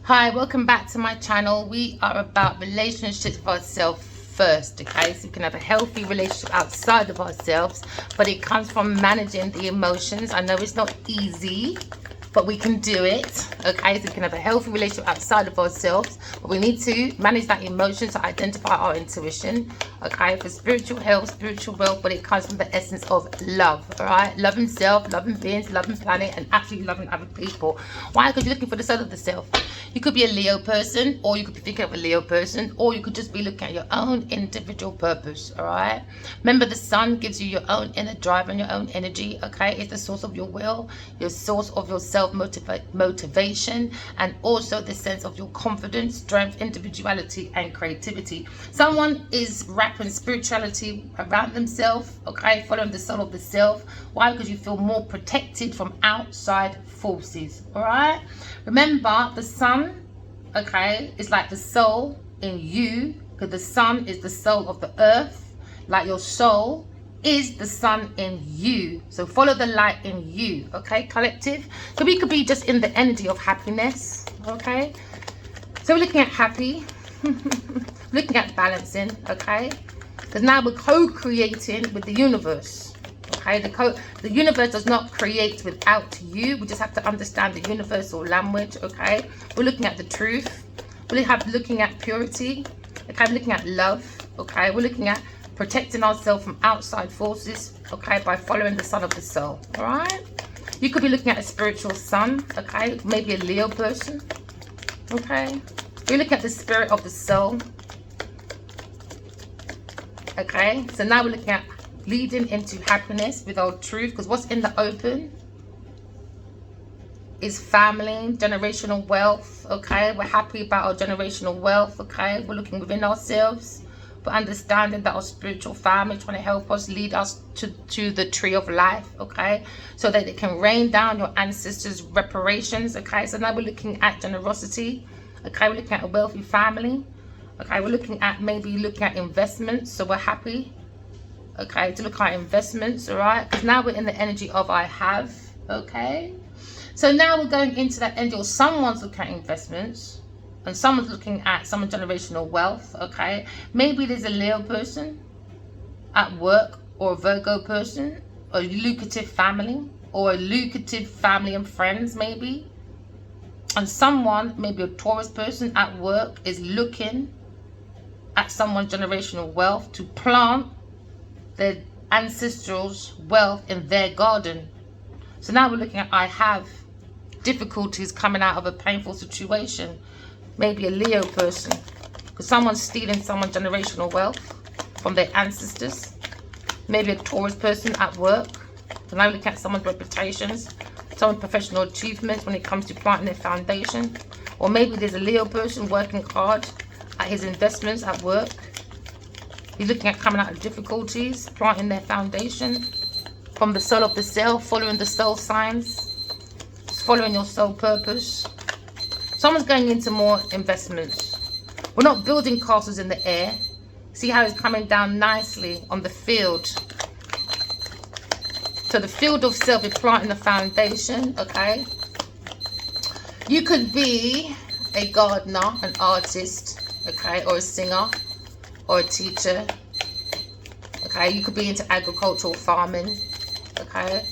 Hi, welcome back to my channel. We are about relationships with ourselves first, okay? So we can have a healthy relationship outside of ourselves, but it comes from managing the emotions. I know it's not easy, but we can do it, okay? So we can have a healthy relationship outside of ourselves, but we need to manage that emotion to identify our intuition, okay? For spiritual health, spiritual wealth, but it comes from the essence of love, all right? Loving self, loving beings, loving planet, and actually loving other people. Why? Because you're looking for the soul of the self. You could be a Leo person, or you could be thinking of a Leo person, or you could just be looking at your own individual purpose, all right? Remember, the sun gives you your own inner drive and your own energy, okay? It's the source of your will, your source of your self-motivation, and also the sense of your confidence, strength, individuality, and creativity. Someone is wrapping spirituality around themselves, okay? Following the soul of the self. Why? Because you feel more protected from outside forces, all right? Remember, the sun, okay, is like the soul in you, because the sun is the soul of the earth, like your soul is the sun in you. So follow the light in you, okay, collective? So we could be just in the energy of happiness, okay? So we're looking at happy, looking at balancing, okay? Because now we're co-creating with the universe. Okay, the universe does not create without you. We just have to understand the universal language. Okay, we're looking at the truth. We're looking at purity. Okay, we're looking at love. Okay, we're looking at protecting ourselves from outside forces. Okay, by following the sun of the soul. All right, you could be looking at a spiritual sun. Okay, maybe a Leo person. Okay, we're looking at the spirit of the soul. Okay, so now we're looking at leading into happiness with our truth, because what's in the open is family, generational wealth. Okay, we're happy about our generational wealth. Okay, we're looking within ourselves, but understanding that our spiritual family trying to help us, lead us to the tree of life. Okay, so that it can rain down your ancestors' reparations. Okay, so now we're looking at generosity. Okay, we're looking at a wealthy family. Okay, we're looking at investments, so we're happy, okay, to look at investments, all right? Because now we're in the energy of I have, okay? So now we're going into that energy, or someone's looking at investments, and someone's looking at some generational wealth, okay? Maybe there's a Leo person at work, or a Virgo person, or a lucrative family, and friends, maybe. And someone, maybe a Taurus person at work, is looking at someone's generational wealth to plant their ancestrals' wealth in their garden. So now we're looking at I have difficulties coming out of a painful situation. Maybe a Leo person, because someone's stealing someone's generational wealth from their ancestors. Maybe a Taurus person at work. So now we're looking at someone's reputations, someone's professional achievements when it comes to planting their foundation. Or maybe there's a Leo person working hard at his investments at work. He's looking at coming out of difficulties, planting their foundation from the soul of the self, following the soul signs, following your soul purpose. Someone's going into more investments. We're not building castles in the air. See how it's coming down nicely on the field. So the field of self is planting the foundation, okay? You could be a gardener, an artist, okay, or a singer, or a teacher. Okay, you could be into agricultural farming. Okay,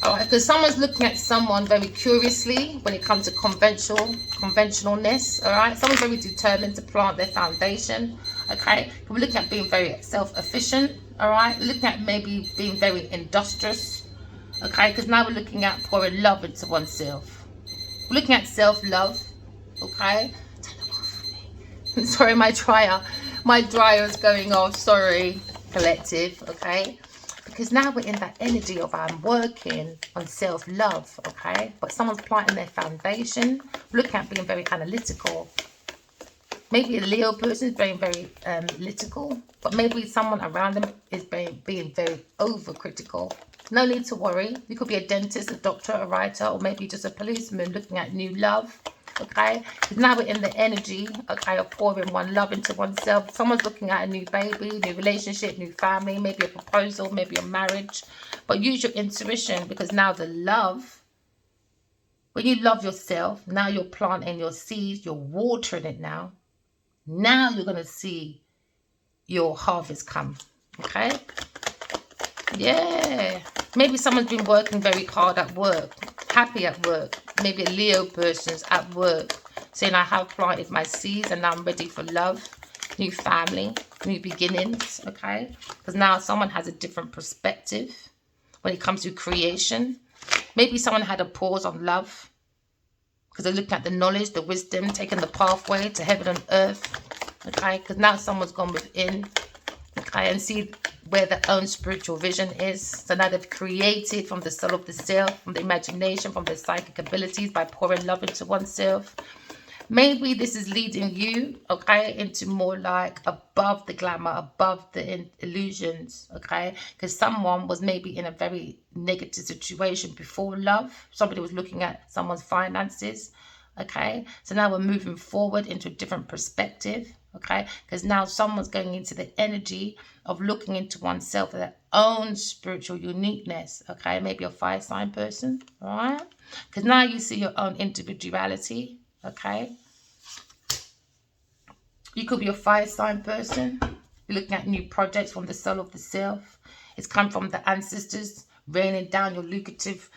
all right, because someone's looking at someone very curiously when it comes to conventionalness. All right, someone's very determined to plant their foundation. Okay, we're looking at being very self-efficient. All right, we're looking at maybe being very industrious. Okay, because now we're looking at pouring love into oneself. We're looking at self-love. Okay, sorry, my dryer is going off. Sorry, collective. Okay, because now we're in that energy of I'm working on self-love. Okay, but someone's planting their foundation. Looking at being very analytical. Maybe a Leo person is being very analytical, but maybe someone around them is being very overcritical. No need to worry. You could be a dentist, a doctor, a writer, or maybe just a policeman looking at new love. Okay, because now we're in the energy, okay, of pouring one love into oneself. Someone's looking at a new baby, new relationship, new family, maybe a proposal, maybe a marriage. But use your intuition, because now the love When you love yourself, now you're planting your seeds, you're watering it now. Now you're going to see your harvest come. Okay? Yeah. Maybe someone's been working very hard at work, happy at work. Maybe a Leo person's at work saying, I have planted my seeds and now I'm ready for love, new family, new beginnings. Okay? Because now someone has a different perspective when it comes to creation. Maybe someone had a pause on love because they're looking at the knowledge, the wisdom, taking the pathway to heaven and earth. Okay, because now someone's gone within, okay, and see where their own spiritual vision is. So now they've created from the soul of the self, from the imagination, from their psychic abilities by pouring love into oneself. Maybe this is leading you, okay, into more like above the glamour, above the illusions, okay? Because someone was maybe in a very negative situation before love. Somebody was looking at someone's finances, okay? So now we're moving forward into a different perspective, okay? Because now someone's going into the energy of looking into oneself, their own spiritual uniqueness, okay? Maybe a fire sign person, all right? Because now you see your own individuality, okay? You could be a fire sign person. You're looking at new projects from the soul of the self. It's come from the ancestors, raining down your lucrative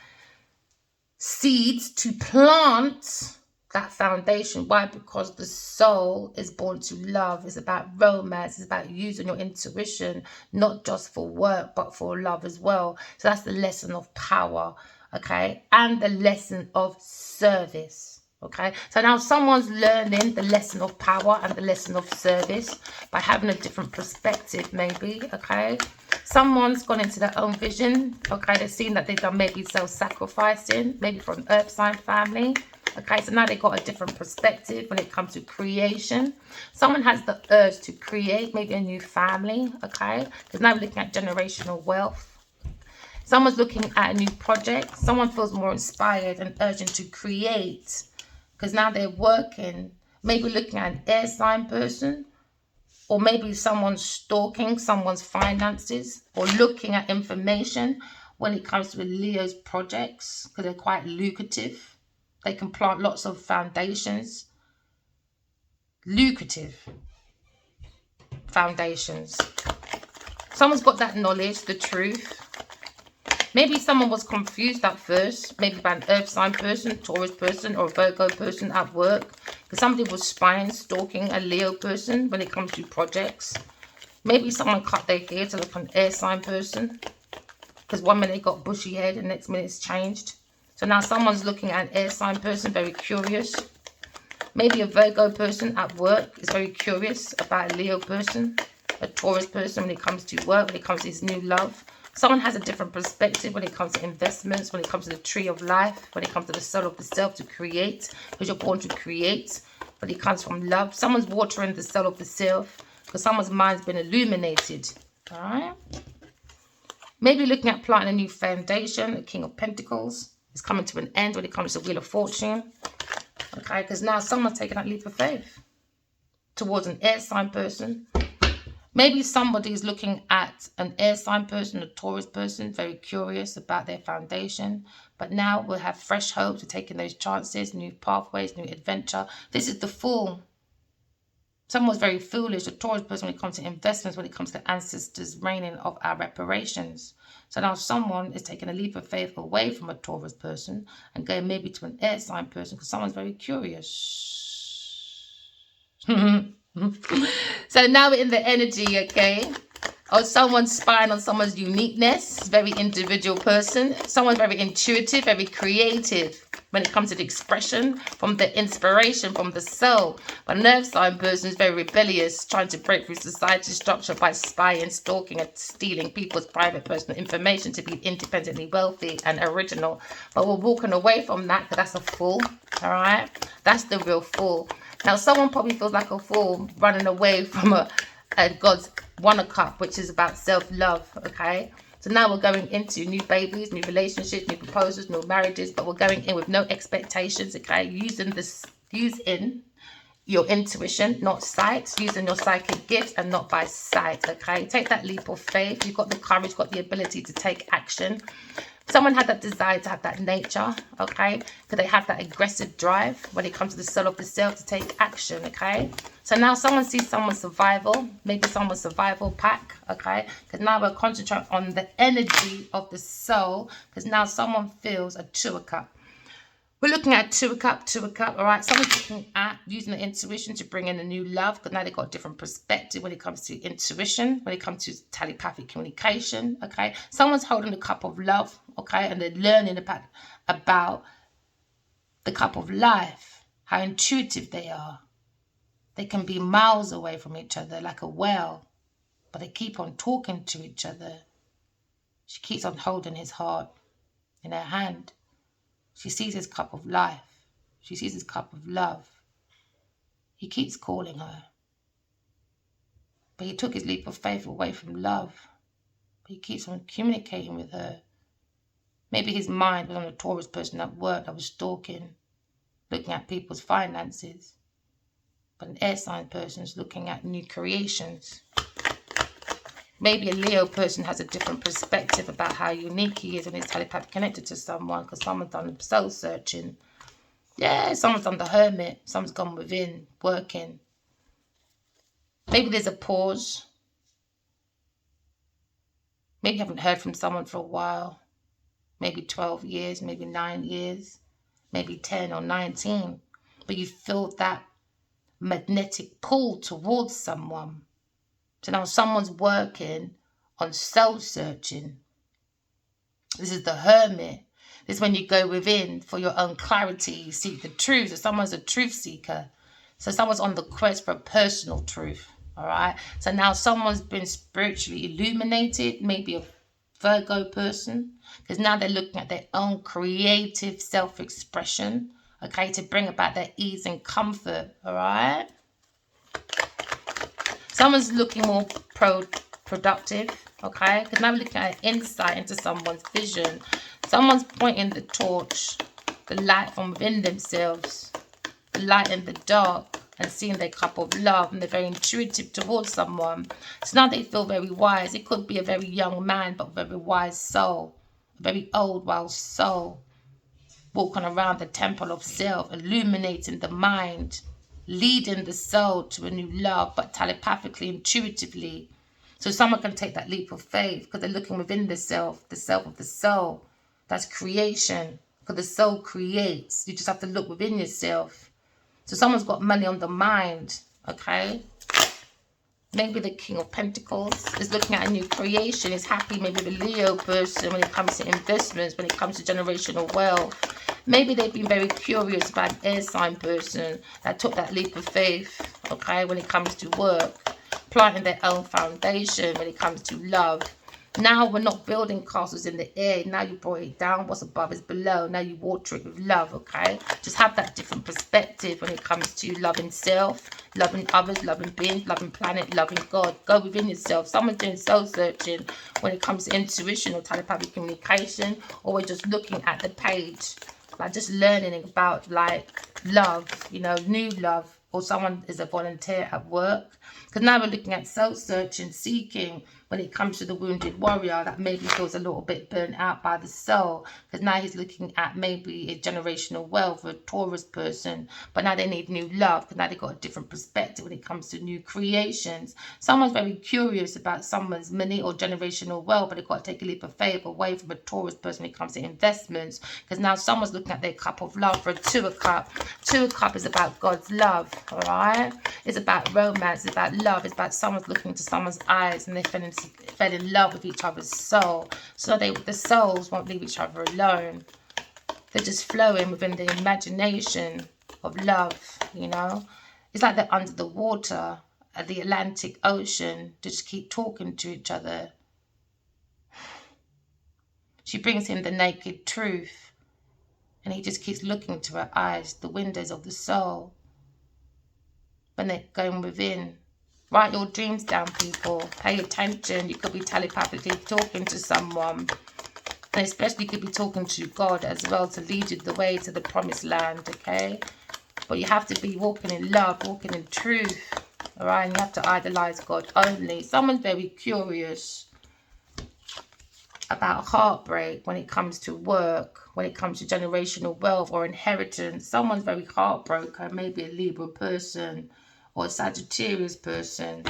seeds to plant that foundation. Why? Because the soul is born to love. It's about romance. It's about using your intuition, not just for work, but for love as well. So that's the lesson of power, okay? And the lesson of service. Okay, so now someone's learning the lesson of power and the lesson of service by having a different perspective, maybe. Okay, someone's gone into their own vision. Okay, they've seen that they've done maybe self-sacrificing, maybe for an earth sign family. Okay, so now they've got a different perspective when it comes to creation. Someone has the urge to create maybe a new family. Okay, because now we're looking at generational wealth. Someone's looking at a new project. Someone feels more inspired and urgent to create, because now they're working, maybe looking at an air sign person, or maybe someone's stalking someone's finances, or looking at information when it comes to Leo's projects, because they're quite lucrative. They can plant lots of foundations. Lucrative foundations. Someone's got that knowledge, the truth. Maybe someone was confused at first, maybe by an earth sign person, Taurus person, or a Virgo person at work. Because somebody was spying, stalking a Leo person when it comes to projects. Maybe someone cut their hair to look like an air sign person. Because one minute they got bushy hair, the next minute it's changed. So now someone's looking at an air sign person, very curious. Maybe a Virgo person at work is very curious about a Leo person. A Taurus person when it comes to work, when it comes to his new love. Someone has a different perspective when it comes to investments, when it comes to the tree of life, when it comes to the soul of the self to create, because you're born to create, but it comes from love. Someone's watering the soul of the self because someone's mind's been illuminated. All right. Maybe looking at planting a new foundation. The King of Pentacles is coming to an end when it comes to the Wheel of Fortune. Okay, because now someone's taking that leap of faith towards an air sign person. Maybe somebody's looking at an air sign person, a Taurus person, very curious about their foundation. But now we'll have fresh hope to taking those chances, new pathways, new adventure. This is the Fool. Someone's very foolish, a Taurus person when it comes to investments, when it comes to ancestors reigning of our reparations. So now someone is taking a leap of faith away from a Taurus person and going maybe to an air sign person because someone's very curious. So now we're in the energy, okay, of someone spying on someone's uniqueness. Very individual person. Someone very intuitive, very creative when it comes to the expression from the inspiration from the soul. But an earth sign person is very rebellious, trying to break through society structure by spying, stalking, and stealing people's private personal information to be independently wealthy and original. But we're walking away from that because that's a fool. All right, that's the real fool. Now, someone probably feels like a fool running away from a God's One of Cup, which is about self-love, okay? So now we're going into new babies, new relationships, new proposals, new marriages, but we're going in with no expectations, okay? Using your intuition, not sight. Using your psychic gifts and not by sight, okay? Take that leap of faith. You've got the courage, got the ability to take action. Someone had that desire to have that nature, okay? Because they have that aggressive drive when it comes to the soul of the self to take action, okay? So now someone sees someone's survival, maybe someone's survival pack, okay? Because now we're concentrating on the energy of the soul, because now someone feels a 2 of Cups. We're looking at 2 of Cups, all right? Someone's looking at using the intuition to bring in a new love, because now they've got a different perspective when it comes to intuition, when it comes to telepathic communication, okay? Someone's holding the cup of love, okay? And they're learning about the cup of life, how intuitive they are. They can be miles away from each other like a whale, but they keep on talking to each other. She keeps on holding his heart in her hand. She sees his cup of life. She sees his cup of love. He keeps calling her. But he took his leap of faith away from love. But he keeps on communicating with her. Maybe his mind was on a Taurus person at work that was stalking, looking at people's finances. But an air sign person is looking at new creations. Maybe a Leo person has a different perspective about how unique he is when he's telepathically connected to someone, because someone's done soul searching. Yeah, someone's done the hermit. Someone's gone within, working. Maybe there's a pause. Maybe you haven't heard from someone for a while. Maybe 12 years, maybe 9 years, maybe 10 or 19. But you feel that magnetic pull towards someone. So now someone's working on soul searching. This is the hermit. This is when you go within for your own clarity. You seek the truth. So someone's a truth seeker. So someone's on the quest for a personal truth. All right. So now someone's been spiritually illuminated. Maybe a Virgo person. Because now they're looking at their own creative self-expression. Okay. To bring about their ease and comfort. All right. Someone's looking more productive, okay? Because now we're looking at insight into someone's vision. Someone's pointing the torch, the light from within themselves, the light in the dark, and seeing their cup of love, and they're very intuitive towards someone. So now they feel very wise. It could be a very young man, but a very wise soul, a very old, wild soul, walking around the temple of self, illuminating the mind, leading the soul to a new love, but telepathically, intuitively. So someone can take that leap of faith because they're looking within the self of the soul. That's creation, because the soul creates. You just have to look within yourself. So someone's got money on the mind, okay? Maybe the King of Pentacles is looking at a new creation, is happy. Maybe the Leo person when it comes to investments, when it comes to generational wealth. Maybe they've been very curious about an air sign person that took that leap of faith, okay, when it comes to work, planting their own foundation when it comes to love. Now we're not building castles in the air. Now you brought it down. What's above is below. Now you water it with love, okay? Just have that different perspective when it comes to loving self, loving others, loving beings, loving planet, loving God. Go within yourself. Someone's doing soul searching when it comes to intuition or telepathic communication, or we're just looking at the page, like just learning about like love, you know, new love, or someone is a volunteer at work. Because now we're looking at soul searching, seeking, when it comes to the wounded warrior that maybe feels a little bit burnt out by the soul, because now he's looking at maybe a generational wealth or a Taurus person, but now they need new love because now they've got a different perspective when it comes to new creations. Someone's very curious about someone's money or generational wealth, but they've got to take a leap of faith away from a Taurus person when it comes to investments, because now someone's looking at their cup of love for a 2 of Cups. 2 of Cups is about God's love, all right? It's about romance, it's about love, it's about someone's looking into someone's eyes and they're fell in love with each other's soul. So the souls won't leave each other alone. They're just flowing within the imagination of love, you know. It's like they're under the water at the Atlantic Ocean. They just keep talking to each other. She brings him the naked truth, and he just keeps looking into her eyes, the windows of the soul, when they're going within. Write your dreams down, people. Pay attention. You could be telepathically talking to someone. And especially you could be talking to God as well to lead you the way to the promised land, okay? But you have to be walking in love, walking in truth, all right? And you have to idolize God only. Someone's very curious. about heartbreak when it comes to work, when it comes to generational wealth or inheritance. Someone's very heartbroken, maybe a Libra person or a Sagittarius person.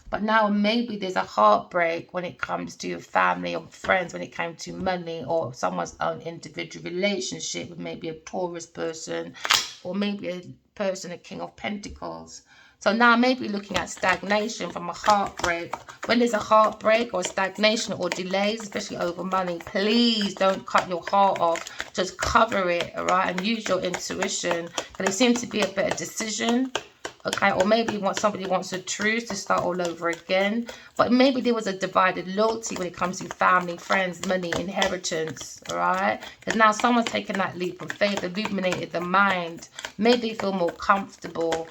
But now maybe there's a heartbreak when it comes to your family or friends, when it came to money or someone's own individual relationship with maybe a Taurus person or maybe a person, a King of Pentacles. So now maybe looking at stagnation from a heartbreak. When there's a heartbreak or stagnation or delays, especially over money, please don't cut your heart off. Just cover it, all right? And use your intuition. But it seems to be a better decision. Okay, or maybe somebody wants a truce to start all over again. But maybe there was a divided loyalty when it comes to family, friends, money, inheritance. All right, because now someone's taken that leap of faith, illuminated the mind. Maybe they feel more comfortable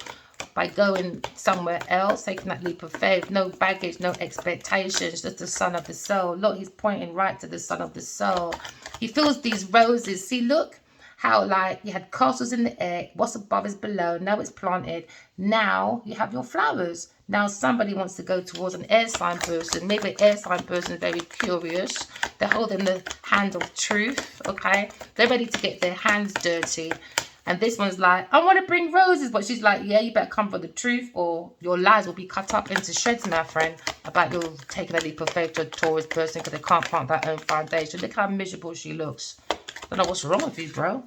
by going somewhere else, taking that leap of faith. No baggage, no expectations, just the sun of the soul. Look, he's pointing right to the sun of the soul. He feels these roses. See, look how like you had castles in the air, what's above is below, now it's planted, now you have your flowers. Now somebody wants to go towards an air sign person, maybe an air sign person is very curious, they're holding the hand of truth, okay, they're ready to get their hands dirty. And this one's like, I want to bring roses, but she's like, yeah, you better come for the truth or your lies will be cut up into shreds, my friend, about you taking a leap of faith to a Taurus person because they can't plant their own foundation. Look how miserable she looks. I don't know what's wrong with you, bro.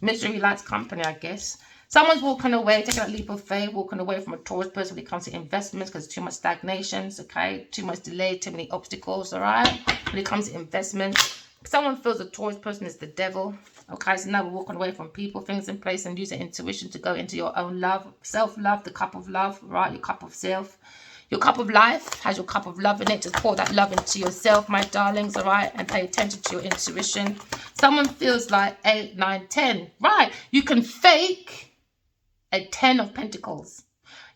Misery likes company, I guess. Someone's walking away, taking a leap of faith, walking away from a Taurus person when it comes to investments because too much stagnations, okay? Too much delay, too many obstacles, all right? When it comes to investments, someone feels a Taurus person is the devil, okay? So now we're walking away from people, things in place and using intuition to go into your own love, self-love, the cup of love, right? Your cup of self. Your cup of life has your cup of love in it. Just pour that love into yourself, my darlings, all right? And pay attention to your intuition. Someone feels like 8, 9, 10. Right. You can fake a 10 of Pentacles.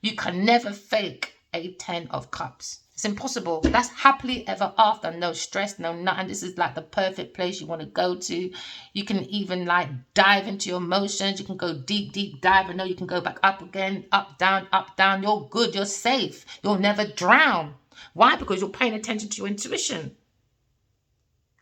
You can never fake a 10 of Cups. It's impossible. That's happily ever after. No stress, no nothing. This is like the perfect place you want to go to. You can even like dive into your emotions. You can go deep, deep dive. I know you can go back up again, up, down, up, down. You're good. You're safe. You'll never drown. Why? Because you're paying attention to your intuition.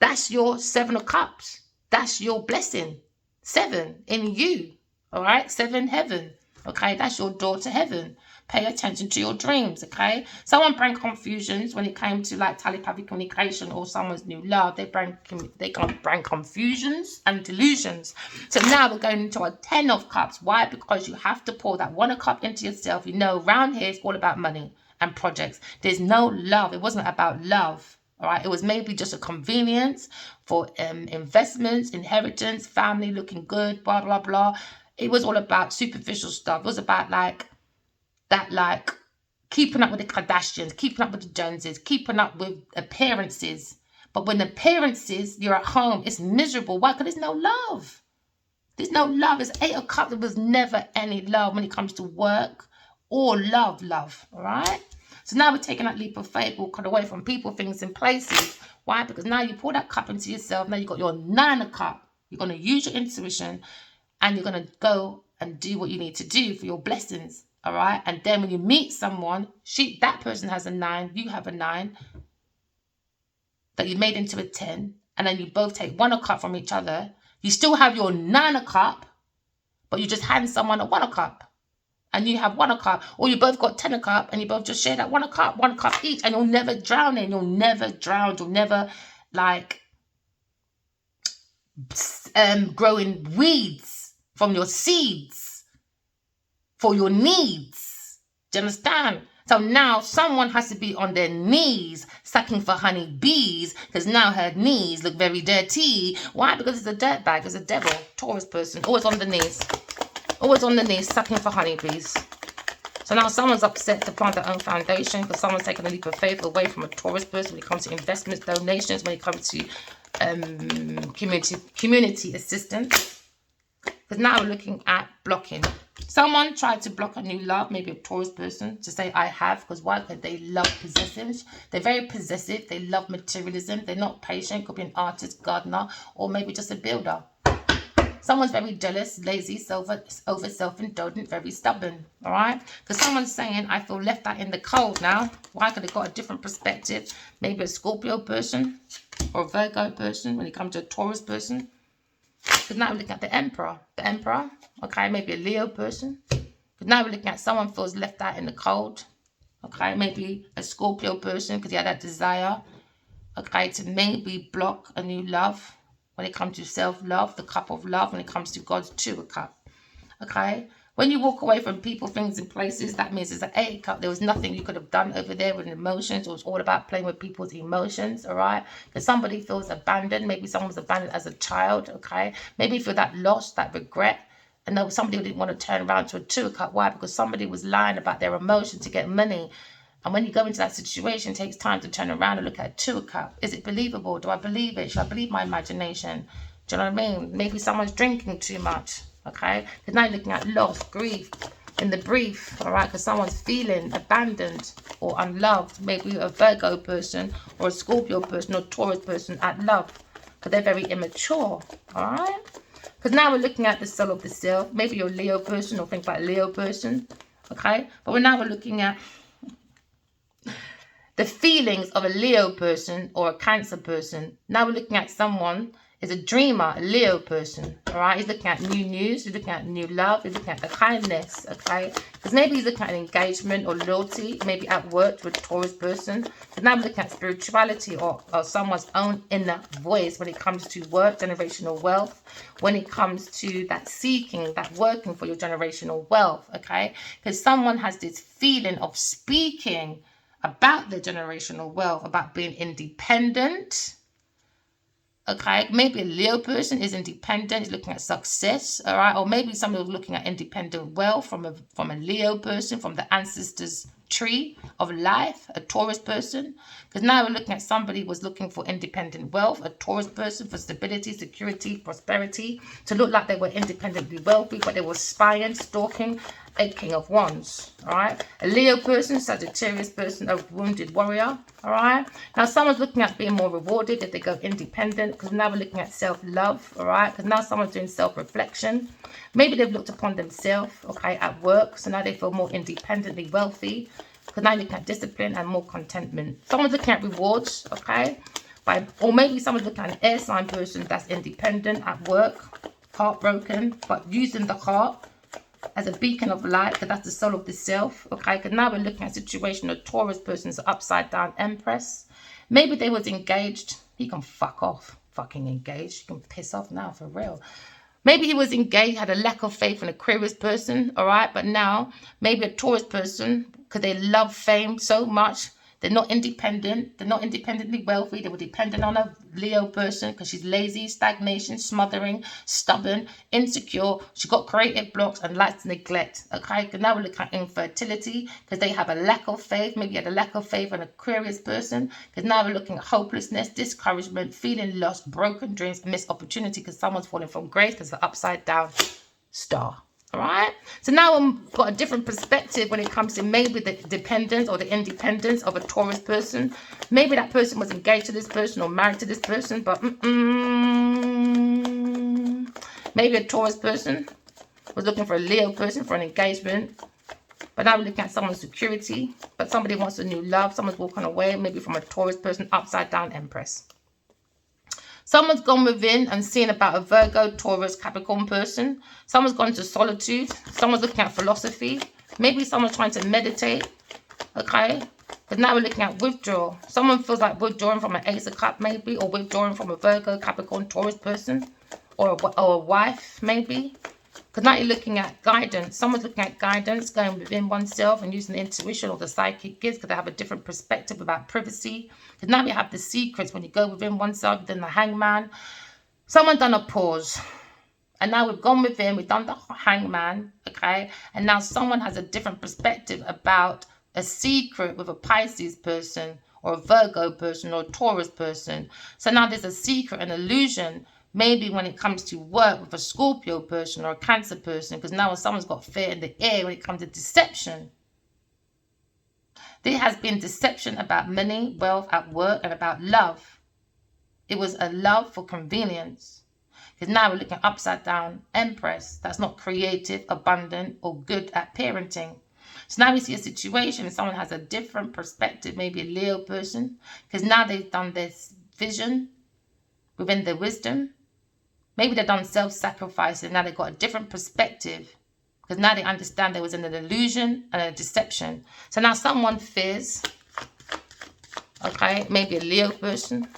That's your 7 of Cups. That's your blessing. 7 in you. All right? 7 heaven. Okay? That's your door to heaven. Pay attention to your dreams, okay? Someone bring confusions when it came to like telepathic communication or someone's new love. They can bring confusions and delusions. So now we're going into a 10 of Cups. Why? Because you have to pour that 1 of Cups into yourself. You know, around here it's all about money and projects. There's no love. It wasn't about love. All right, it was maybe just a convenience for investments, inheritance, family looking good, blah, blah, blah. It was all about superficial stuff. It was about like keeping up with the Kardashians, keeping up with the Joneses, keeping up with appearances. But when appearances, you're at home, it's miserable. Why? Because there's no love. There's no love. It's 8 of Cups. There was never any love when it comes to work or love, all right? So now we're taking that leap of faith, walking away from people, things, and places. Why? Because now you pour that cup into yourself. Now you've got your 9 of Cups. You're going to use your intuition and you're going to go and do what you need to do for your blessings. All right. And then when you meet someone, that person has a 9, you have a 9 that you made into a 10. And then you both take 1 of Cups from each other. You still have your 9 of Cups, but you just hand someone a 1 of Cups. And you have 1 of Cups, or you both got 10 of Cups, and you both just share that 1 of Cups, 1 cup each, and you'll never drown in. You'll never drown. You'll never like growing weeds from your seeds for your needs. Do you understand? So now someone has to be on their knees sucking for honey bees because now her knees look very dirty. Why? Because it's a dirtbag, it's a devil, Taurus person, always on the knees. Always on the knees, sucking for honeybees. So now someone's upset to plant their own foundation because someone's taken a leap of faith away from a Taurus person when it comes to investments, donations, when it comes to community assistance. Because now we're looking at blocking. Someone tried to block a new love, maybe a Taurus person, to say I have. Because why? Because they love possessions. They're very possessive. They love materialism. They're not patient. Could be an artist, gardener, or maybe just a builder. Someone's very jealous, lazy, over self-indulgent, very stubborn, all right? Because someone's saying, I feel left out in the cold now. Why? Because they've got a different perspective. Maybe a Scorpio person. or a Virgo person when it comes to a Taurus person. Because now we're looking at the Emperor. The Emperor, okay, maybe a Leo person. Because now we're looking at someone feels left out in the cold. Okay, maybe a Scorpio person because he had that desire. Okay, to maybe block a new love when it comes to self-love, the cup of love, when it comes to God's 2 cup. Okay, when you walk away from people, things, and places, that means it's an 8 cup. There was nothing you could have done over there with emotions. It was all about playing with people's emotions. All right, because somebody feels abandoned. Maybe someone was abandoned as a child. Okay, maybe you feel that loss, that regret. And there was somebody who didn't want to turn around to a 2 cup. Why? Because somebody was lying about their emotion to get money. And when you go into that situation, it takes time to turn around and look at a 2 cup. Is it believable? Do I believe it? Should I believe my imagination? Do you know what I mean? Maybe someone's drinking too much. Okay, because now you're looking at loss, grief, in the brief, all right, because someone's feeling abandoned or unloved, maybe a Virgo person or a Scorpio person or Taurus person at love, because they're very immature, all right, because now we're looking at the soul of the self. Maybe you're a Leo person or think like Leo person, okay, but we're looking at the feelings of a Leo person or a Cancer person. Now we're looking at someone is a dreamer, a Leo person, all right? He's looking at new news, he's looking at new love, he's looking at the kindness, okay? Because maybe he's looking at engagement or loyalty, maybe at work with a Taurus person. But now we're looking at spirituality or someone's own inner voice when it comes to work, generational wealth, when it comes to that seeking, that working for your generational wealth, okay? Because someone has this feeling of speaking about their generational wealth, about being independent. Okay, maybe a Leo person is independent, is looking at success, all right? Or maybe somebody was looking at independent wealth from a Leo person, from the ancestors' tree of life, a Taurus person. Because now we're looking at somebody who was looking for independent wealth, a Taurus person for stability, security, prosperity, to look like they were independently wealthy, but they were spying, stalking, a King of Wands, all right? A Leo person, Sagittarius person, a wounded warrior, all right? Now, someone's looking at being more rewarded if they go independent, because now we're looking at self-love, all right? Because now someone's doing self-reflection. Maybe they've looked upon themselves, okay, at work, so now they feel more independently wealthy, because now you're looking at discipline and more contentment. Someone's looking at rewards, okay? Or maybe someone's looking at an air sign person that's independent at work, heartbroken, but using the heart as a beacon of light, because that's the soul of the self, okay? Because now we're looking at a situation, a Taurus person's upside down Empress. Maybe they was engaged. He can fuck off. Fucking engaged. You can piss off now, for real. Maybe he was engaged, had a lack of faith in an Aquarius person, all right? But now, maybe a Taurus person, because they love fame so much, they're not independent. They're not independently wealthy. They were dependent on a Leo person because she's lazy, stagnation, smothering, stubborn, insecure. She got creative blocks and likes to neglect. Okay, because now we're looking at infertility because they have a lack of faith. Maybe you had a lack of faith in an Aquarius person, because now we're looking at hopelessness, discouragement, feeling lost, broken dreams, missed opportunity because someone's falling from grace because the upside down star. All right, so now I've got a different perspective when it comes to maybe the dependence or the independence of a Taurus person. Maybe that person was engaged to this person or married to this person, but maybe a Taurus person was looking for a Leo person for an engagement. But now we're looking at someone's security, but somebody wants a new love. Someone's walking away, maybe from a Taurus person, upside down Empress. Someone's gone within and seen about a Virgo, Taurus, Capricorn person. Someone's gone to solitude. Someone's looking at philosophy. Maybe someone's trying to meditate. Okay? But now we're looking at withdrawal. Someone feels like withdrawing from an Ace of Cups, maybe, or withdrawing from a Virgo, Capricorn, Taurus person, or a wife, maybe. Because now you're looking at guidance. Someone's looking at guidance, going within oneself and using the intuition or the psychic gifts because they have a different perspective about privacy. Because now you have the secrets when you go within oneself, then the hangman. Someone done a pause. And now we've gone within, we've done the hangman, okay? And now someone has a different perspective about a secret with a Pisces person or a Virgo person or a Taurus person. So now there's a secret, an illusion. Maybe when it comes to work with a Scorpio person or a Cancer person, because now someone's got fear in the air when it comes to deception. There has been deception about money, wealth at work, and about love. It was a love for convenience. Because now we're looking upside down Empress that's not creative, abundant, or good at parenting. So now we see a situation, someone has a different perspective, maybe a Leo person, because now they've done this vision, within their wisdom. Maybe they've done self-sacrifice and now they've got a different perspective because now they understand there was an illusion and a deception. So now someone fears, okay, maybe a Leo person.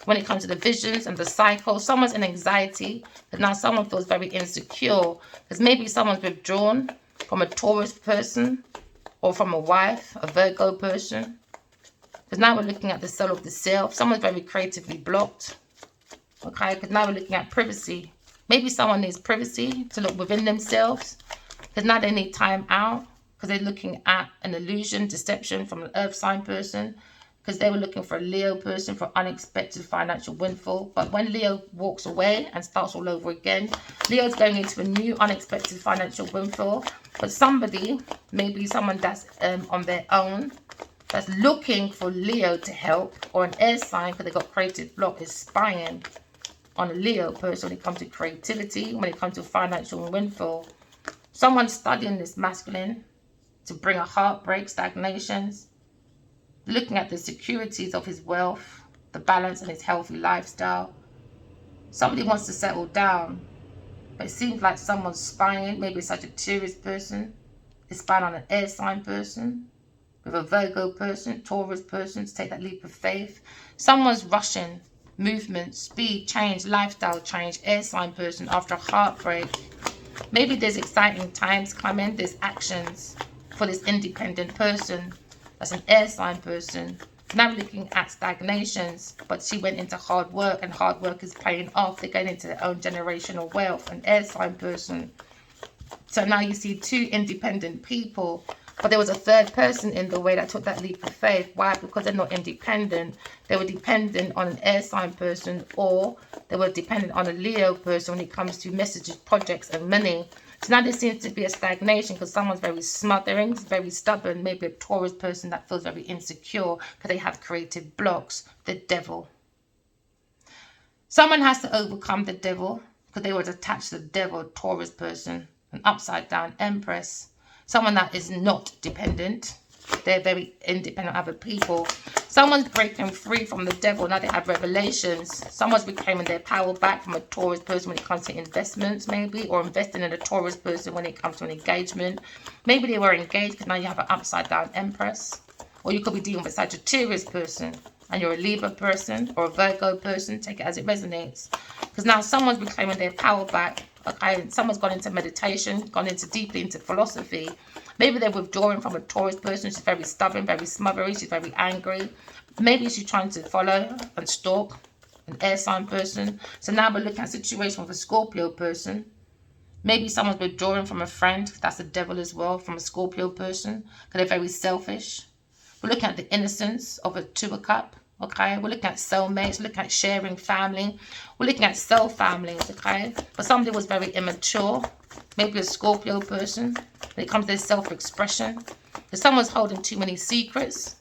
When it comes to the visions and the cycle, someone's in anxiety, but now someone feels very insecure because maybe someone's withdrawn from a Taurus person or from a wife, a Virgo person. Because now we're looking at the soul of the self. Someone's very creatively blocked. Okay, because now we're looking at privacy. Maybe someone needs privacy to look within themselves. Because now they need time out. Because they're looking at an illusion, deception from an earth sign person. Because they were looking for a Leo person for unexpected financial windfall. But when Leo walks away and starts all over again, Leo's going into a new unexpected financial windfall. But somebody, maybe someone that's on their own, that's looking for Leo to help, or an air sign because they got creative block, is spying on a Leo person when it comes to creativity, when it comes to financial windfall. Someone's studying this masculine to bring a heartbreak, stagnations, looking at the securities of his wealth, the balance and his healthy lifestyle. Somebody wants to settle down, but it seems like someone's spying. Maybe a Sagittarius person is spying on an air sign person, with a Virgo person, Taurus person to take that leap of faith. Someone's rushing, movement, speed, change, lifestyle change, air sign person after a heartbreak. Maybe there's exciting times coming, there's actions for this independent person. That's an air sign person. Now looking at stagnations, but she went into hard work and hard work is paying off. They're going into their own generational wealth, an air sign person. So now you see two independent people, but there was a third person in the way that took that leap of faith. Why? Because they're not independent. They were dependent on an air sign person, or they were dependent on a Leo person when it comes to messages, projects, and money. So now there seems to be a stagnation because someone's very smothering, very stubborn. Maybe a Taurus person that feels very insecure because they have creative blocks. The devil. Someone has to overcome the devil because they were attached to the devil, Taurus person, an upside down empress. Someone that is not dependent. They're very independent of other people. Someone's breaking free from the devil. Now they have revelations. Someone's reclaiming their power back from a Taurus person when it comes to investments, maybe, or investing in a Taurus person when it comes to an engagement. Maybe they were engaged because now you have an upside down empress. Or you could be dealing with a Sagittarius person and you're a Libra person or a Virgo person. Take it as it resonates. Because now someone's reclaiming their power back. Okay, someone's gone into meditation, gone into deeply into philosophy. Maybe they're withdrawing from a Taurus person. She's very stubborn, very smothery. She's very angry. Maybe she's trying to follow and stalk an air sign person. So now we're looking at a situation with a Scorpio person. Maybe someone's withdrawing from a friend. That's the devil as well, from a Scorpio person. Because they're very selfish. We're looking at the innocence of a Two of Cups. Okay, we're looking at soulmates, looking at sharing family. We're looking at soul families, okay? But somebody was very immature. Maybe a Scorpio person when it comes to their self-expression. If someone's holding too many secrets.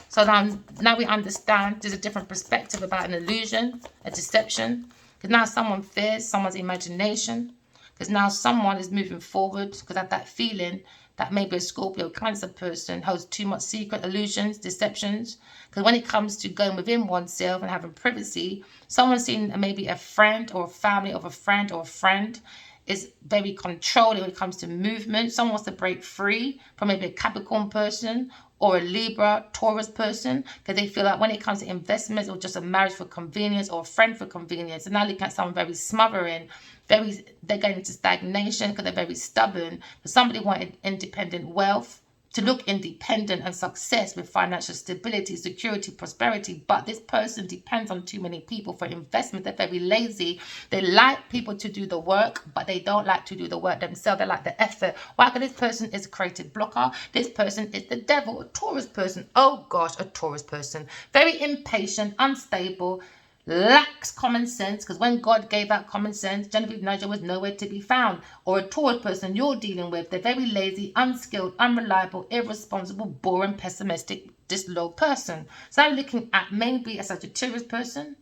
So now we understand there's a different perspective about an illusion, a deception. Because now someone fears someone's imagination. Because now someone is moving forward because of that feeling that maybe a Scorpio Cancer person holds too much secret, illusions, deceptions. Because when it comes to going within oneself and having privacy, someone's seen maybe a friend or a family of a friend or a friend is very controlling when it comes to movement. Someone wants to break free from maybe a Capricorn person or a Libra, Taurus person, because they feel like when it comes to investments or just a marriage for convenience or a friend for convenience, and now looking at someone very smothering, they're going into stagnation because they're very stubborn. But somebody wanted independent wealth, to look independent and success with financial stability, security, prosperity. But this person depends on too many people for investment. They're very lazy. They like people to do the work, but they don't like to do the work themselves. They like the effort. Why? Because this person is a creative blocker. This person is the devil, a Taurus person. Oh gosh, a Taurus person. Very impatient, unstable, lacks common sense, because when God gave out common sense, Genevieve Nigel was nowhere to be found. Or a Taurus person you're dealing with, they're very lazy, unskilled, unreliable, irresponsible, boring, pessimistic, disloyal person. So I'm looking at maybe a Sagittarius person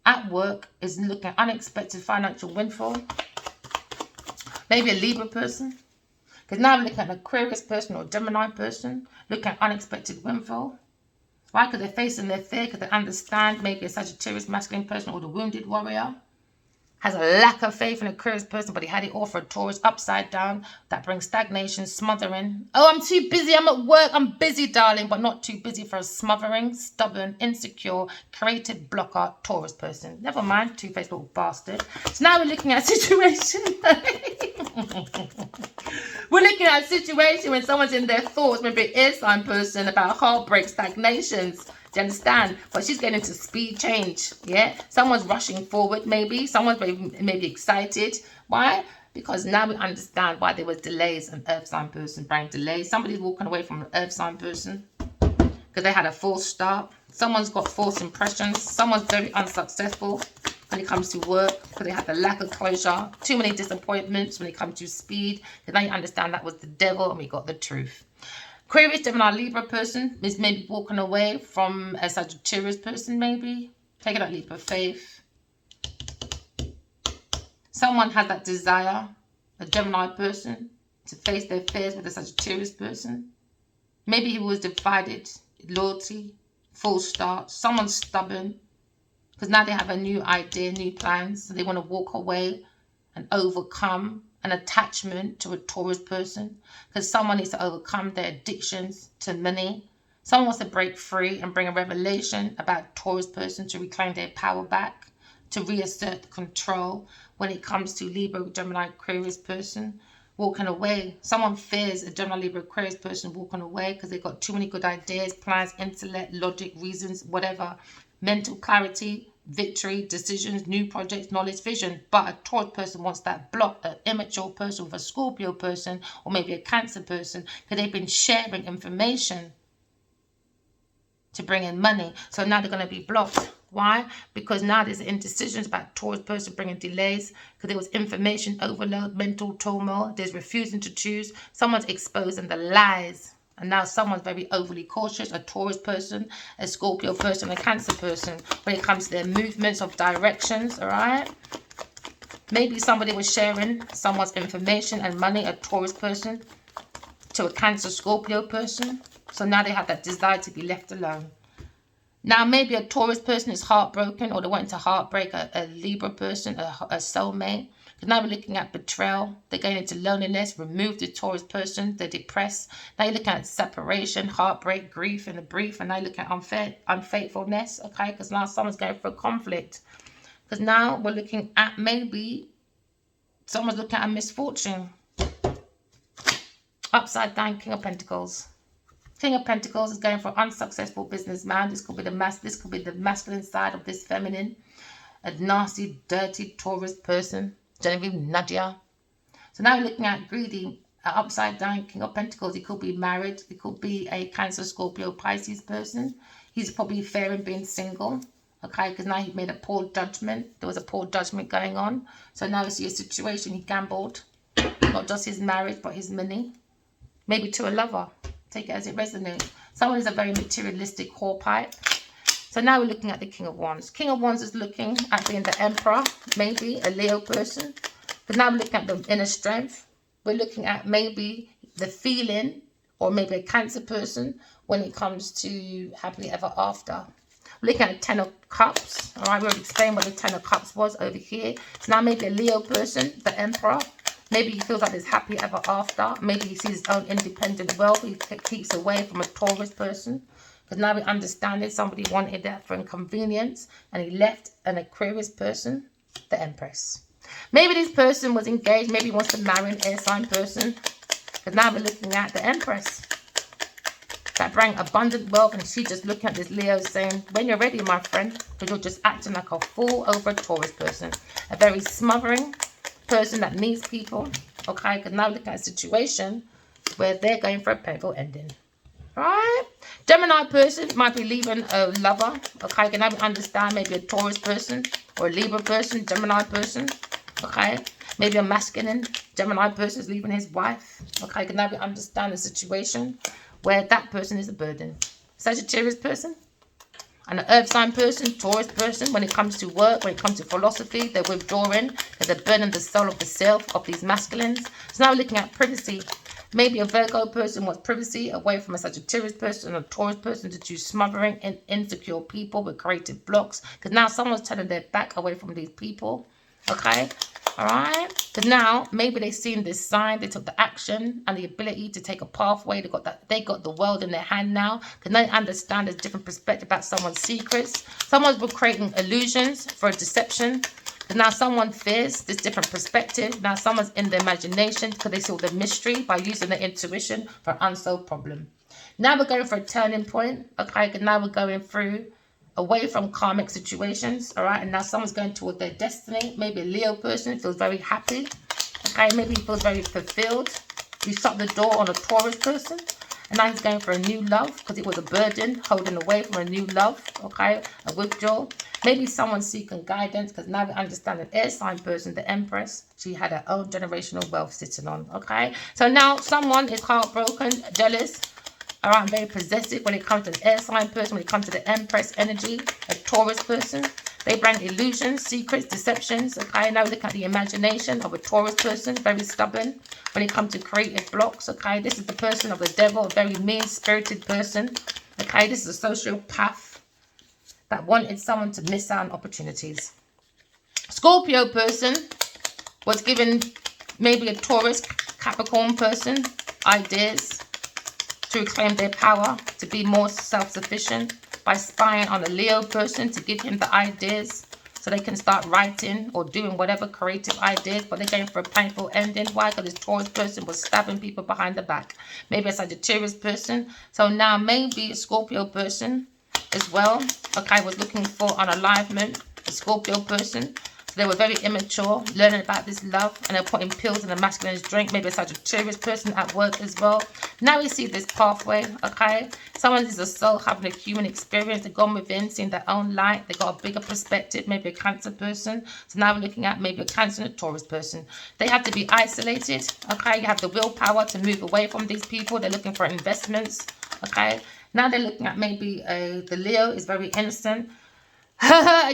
at work is looking at unexpected financial windfall. Maybe a Libra person, because now I'm looking at an Aquarius person or Gemini person looking at unexpected windfall. Why? Because they're facing their fear, because they understand maybe a Sagittarius masculine person or the wounded warrior has a lack of faith in a Aquarius person, but he had it all for a Taurus upside down. That brings stagnation, smothering. Oh, I'm too busy. I'm at work. I'm busy, darling, but not too busy for a smothering, stubborn, insecure, creative blocker Taurus person. Never mind, two-faced little bastard. So now we're looking at a situation. We're looking at a situation when someone's in their thoughts, maybe an air sign person, about heartbreak, stagnations. Do you understand? But she's getting into speed change. Yeah, someone's rushing forward. Maybe someone's maybe excited. Why? Because now we understand why there was delays. An earth sign person bringing delays. Somebody's walking away from an earth sign person because they had a false start. Someone's got false impressions. Someone's very unsuccessful when it comes to work because they had the lack of closure. Too many disappointments when it comes to speed. Because now you understand that was the devil and we got the truth. Aquarius, Gemini, Libra person is maybe walking away from a Sagittarius person, maybe. Taking that leap of faith. Someone has that desire, a Gemini person, to face their fears with a Sagittarius person. Maybe he was divided, loyalty, false start. Someone's stubborn because now they have a new idea, new plans. So they want to walk away and overcome an attachment to a Taurus person because someone needs to overcome their addictions to money. Someone wants to break free and bring a revelation about a Taurus person to reclaim their power back, to reassert control when it comes to Libra, Gemini, Aquarius person walking away. Someone fears a Gemini, Libra, Aquarius person walking away because they've got too many good ideas, plans, intellect, logic, reasons, whatever, mental clarity, victory, decisions, new projects, knowledge, vision. But a Taurus person wants that block, an immature person with a Scorpio person or maybe a Cancer person because they've been sharing information to bring in money. So now they're going to be blocked. Why? Because now there's indecisions about Taurus person bringing delays because there was information overload, mental turmoil. There's refusing to choose. Someone's exposing the lies. And now someone's very overly cautious, a Taurus person, a Scorpio person, a Cancer person, when it comes to their movements of directions, all right? Maybe somebody was sharing someone's information and money, a Taurus person, to a Cancer, Scorpio person. So now they have that desire to be left alone. Now maybe a Taurus person is heartbroken or they want to heartbreak a Libra person, a soulmate. Because now we're looking at betrayal. They're going into loneliness, remove the Taurus person, they're depressed. Now you're looking at separation, heartbreak, grief, and the brief. And now you're looking at unfaithfulness, okay? Because now someone's going through a conflict. Because now we're looking at maybe someone's looking at a misfortune. Upside down, King of Pentacles. King of Pentacles is going for an unsuccessful businessman. This could be the masculine side of this feminine. A nasty, dirty Taurus person. Genevieve, Nadia. So now we're looking at greedy, upside down King of Pentacles. He could be married. He could be a Cancer, Scorpio, Pisces person. He's probably fair in being single. Okay, because now he made a poor judgment. There was a poor judgment going on. So now we see a situation. He gambled. Not just his marriage, but his money. Maybe to a lover. Take it as it resonates. Someone is a very materialistic whorepipe. So now we're looking at the King of Wands. King of Wands is looking at being the Emperor, maybe a Leo person. But now we're looking at the inner strength. We're looking at maybe the feeling or maybe a Cancer person when it comes to happily ever after. We're looking at 10 of Cups. All right, we already explained what the 10 of Cups was over here. So now maybe a Leo person, the Emperor. Maybe he feels like there's happy ever after. Maybe he sees his own independent wealth. He keeps away from a Taurus person. Because now we understand it. Somebody wanted that for inconvenience. And he left an Aquarius person, the Empress. Maybe this person was engaged. Maybe he wants to marry an air sign person. Because now we're looking at the Empress. That bring abundant wealth. And she's just looking at this Leo saying, when you're ready, my friend. Because you're just acting like a fool over a Taurus person. A very smothering person that needs people. Okay, because now we're looking at a situation where they're going for a painful ending. Right? Gemini person might be leaving a lover. Okay, can I understand maybe a Taurus person or a Libra person, Gemini person. Okay, maybe a masculine Gemini person is leaving his wife. Okay, can I understand the situation where that person is a burden. Sagittarius person and an earth sign person, Taurus person, when it comes to work, when it comes to philosophy, they're withdrawing, they're burning the soul of the self of these masculines. So now we're looking at privacy. Maybe a Virgo person wants privacy away from a Sagittarius person or a Taurus person to choose smothering and insecure people with creative blocks. Because now someone's turning their back away from these people. Okay? Alright? Because now maybe they've seen this sign, they took the action and the ability to take a pathway. They got the world in their hand now. Because now they understand there's a different perspective about someone's secrets. Someone's been creating illusions for a deception. Now someone fears this different perspective. Now someone's in the imagination because they saw the mystery by using their intuition for an unsolved problem. Now we're going for a turning point. Okay, and now we're going through away from karmic situations. All right, and now someone's going toward their destiny. Maybe a Leo person feels very happy. Okay, maybe he feels very fulfilled. You shut the door on a Taurus person. And now he's going for a new love because it was a burden holding away from a new love. Okay, a withdrawal. Maybe someone's seeking guidance because now we understand an air sign person, the Empress, she had her own generational wealth sitting on. Okay, so now someone is heartbroken, jealous, all right, very possessive when it comes to an air sign person, when it comes to the Empress energy, a Taurus person. They bring illusions, secrets, deceptions. Okay, now we look at the imagination of a Taurus person, very stubborn when it comes to creative blocks. Okay, this is the person of the devil, a very mean-spirited person. Okay, this is a sociopath that wanted someone to miss out on opportunities. Scorpio person was given maybe a Taurus, Capricorn person ideas to reclaim their power, to be more self-sufficient by spying on a Leo person to give him the ideas so they can start writing or doing whatever creative ideas, but they're going for a painful ending. Why? Because this Taurus person was stabbing people behind the back. Maybe a Sagittarius person. So now maybe a Scorpio person as well, okay, was looking for unalignment, a Scorpio person. So they were very immature, learning about this love, and they're putting pills in a masculine's drink. Maybe a Sagittarius person at work as well. Now we see this pathway, okay? Someone is a soul having a human experience. They've gone within, seen their own light. They've got a bigger perspective, maybe a Cancer person. So now we're looking at maybe a Cancer and a Taurus person. They have to be isolated, okay? You have the willpower to move away from these people. They're looking for investments, okay? Now they're looking at maybe the Leo is very innocent.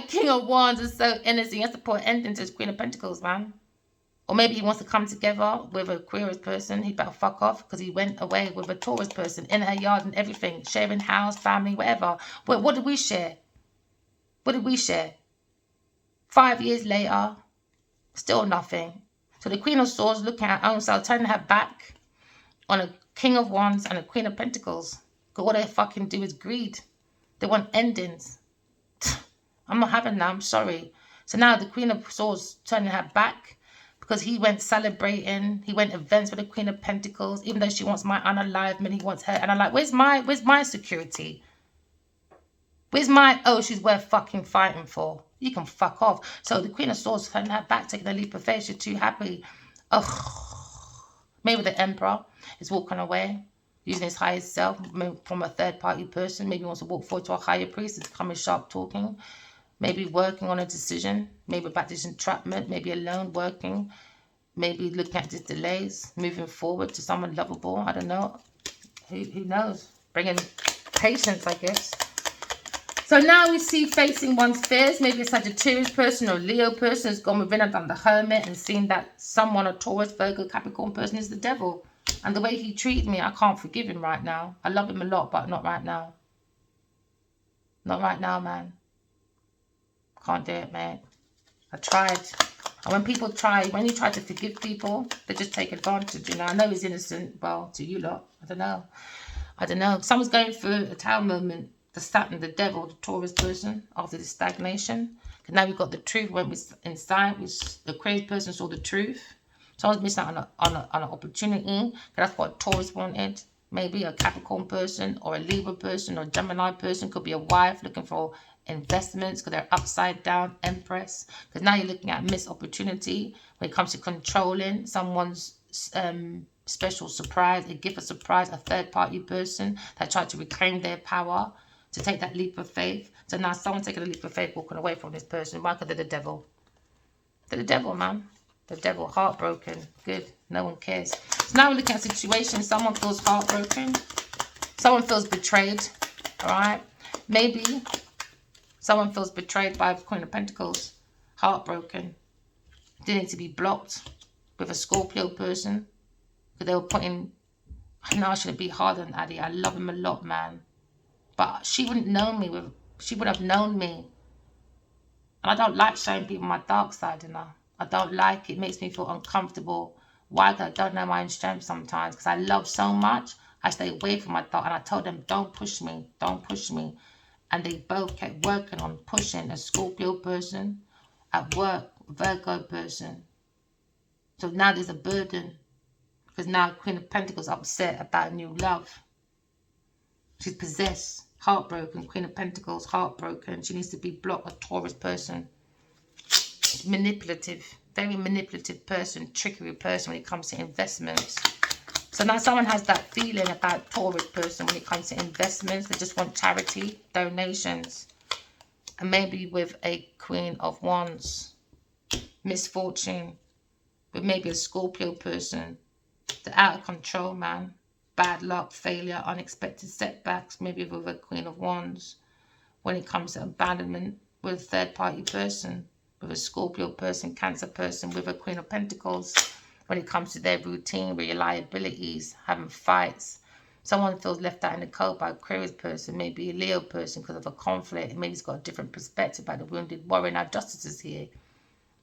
King of Wands is so innocent. He has to put an ending to his Queen of Pentacles, man. Or maybe he wants to come together with a Aquarius person. He better fuck off because he went away with a Taurus person in her yard and everything. Sharing house, family, whatever. But what did we share? What did we share? 5 years later, still nothing. So the Queen of Swords looking at her own self, turning her back on a King of Wands and a Queen of Pentacles. Because all they fucking do is greed. They want endings. I'm not having that. I'm sorry. So now the Queen of Swords turning her back because he went celebrating. He went events with the Queen of Pentacles. Even though she wants my unalivement, he wants her. And I'm like, where's my security? Where's my, oh, she's worth fucking fighting for. You can fuck off. So the Queen of Swords turning her back, taking a leap of faith. She's too happy. Ugh. Maybe the Emperor is walking away, using his highest self, maybe from a third-party person. Maybe he wants to walk forward to a higher priest. It's coming sharp talking. Maybe working on a decision. Maybe about this entrapment. Maybe alone working. Maybe looking at these delays. Moving forward to someone lovable. I don't know. Who knows? Bringing patience, I guess. So now we see facing one's fears. Maybe a Sagittarius person or Leo person has gone within and done the hermit and seen that someone, a Taurus, Virgo, Capricorn person is the devil. And the way he treated me, I can't forgive him right now. I love him a lot, but not right now. Not right now, man. Can't do it, mate. I tried. And when people try, when you try to forgive people, they just take advantage, you know. I know he's innocent. Well, to you lot. I don't know. I don't know. Someone's going through a tower moment. The Saturn, the devil, the Taurus person, after the stagnation. Because now we've got the truth went inside, which the crazy person saw the truth. Someone's missing out on an opportunity. That's what Taurus wanted. Maybe a Capricorn person or a Libra person or Gemini person. Could be a wife looking for investments because they're upside down, Empress. Because now you're looking at missed opportunity when it comes to controlling someone's special surprise, a gift of surprise, a third-party person that tried to reclaim their power, to take that leap of faith. So now someone's taking a leap of faith, walking away from this person. Why? Because they're the devil. They're the devil, man. The devil, heartbroken. Good. No one cares. So now we're looking at situations. Someone feels heartbroken. Someone feels betrayed. All right. Maybe someone feels betrayed by the Queen of Pentacles. Heartbroken. They need to be blocked with a Scorpio person. Because they were putting I know I shouldn't be hard on Addy. I love him a lot, man. But she wouldn't know me. She would have known me. And I don't like showing people my dark side, you know. I don't like it. It makes me feel uncomfortable. Why? Because I don't know my own strength sometimes. Because I love so much, I stay away from my dark. And I told them, don't push me. Don't push me. And they both kept working on pushing a Scorpio person at work, Virgo person. So now there's a burden. Because now Queen of Pentacles upset about new love. She's possessed, heartbroken. Queen of Pentacles, heartbroken. She needs to be blocked. A Taurus person. Manipulative, very manipulative person, trickery person when it comes to investments. So now someone has that feeling about Taurus person when it comes to investments. They just want charity, donations. And maybe with a Queen of Wands, misfortune. But maybe a Scorpio person. They're out of control, man. Bad luck, failure, unexpected setbacks. Maybe with a Queen of Wands. When it comes to abandonment with a third-party person. With a Scorpio person, Cancer person, with a Queen of Pentacles. When it comes to their routine, reliabilities, having fights. Someone feels left out in the cold by Aquarius person, maybe a Leo person because of a conflict. Maybe he's got a different perspective by the wounded warrior. Now justice is here.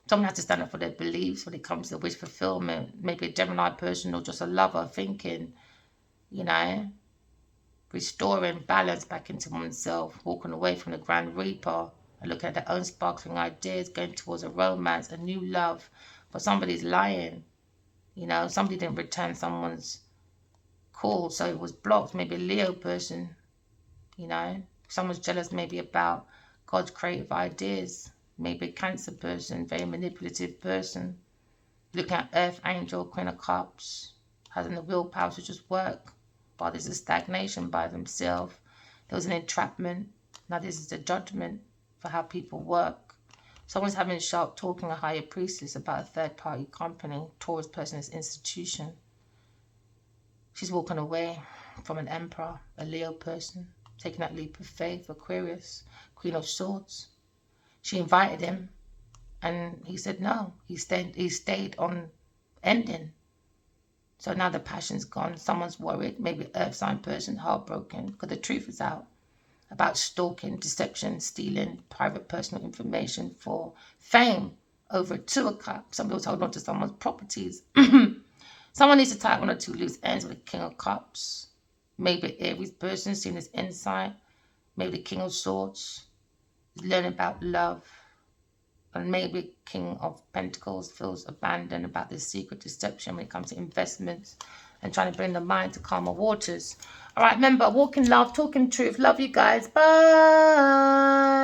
Someone has to stand up for their beliefs when it comes to wish fulfillment. Maybe a Gemini person or just a lover thinking, you know, restoring balance back into oneself, walking away from the Grand Reaper and looking at their own sparkling ideas, going towards a romance, a new love. But somebody's lying. You know, somebody didn't return someone's call, so it was blocked. Maybe a Leo person, you know. Someone's jealous maybe about God's creative ideas. Maybe a Cancer person, very manipulative person. Looking at Earth Angel, Queen of Cups, having the willpower to just work. But there's a stagnation by themselves. There was an entrapment. Now this is the judgment for how people work. Someone's having sharp talking, a higher priestess about a third-party company. Taurus person is institution. She's walking away from an emperor, a Leo person, taking that leap of faith. Aquarius, Queen of Swords. She invited him, and he said no. He stayed on ending. So now the passion's gone. Someone's worried. Maybe Earth sign person, heartbroken, because the truth is out about stalking, deception, stealing private personal information for fame over a 2 of Cups. Somebody was holding on to someone's properties. Someone needs to tie 1 or 2 loose ends with the King of Cups. Maybe Aries person seeing this insight. Maybe the King of Swords is learning about love. And maybe King of Pentacles feels abandoned about this secret deception when it comes to investments and trying to bring the mind to calmer waters. All right, remember, walk in love, talk in truth. Love you guys. Bye.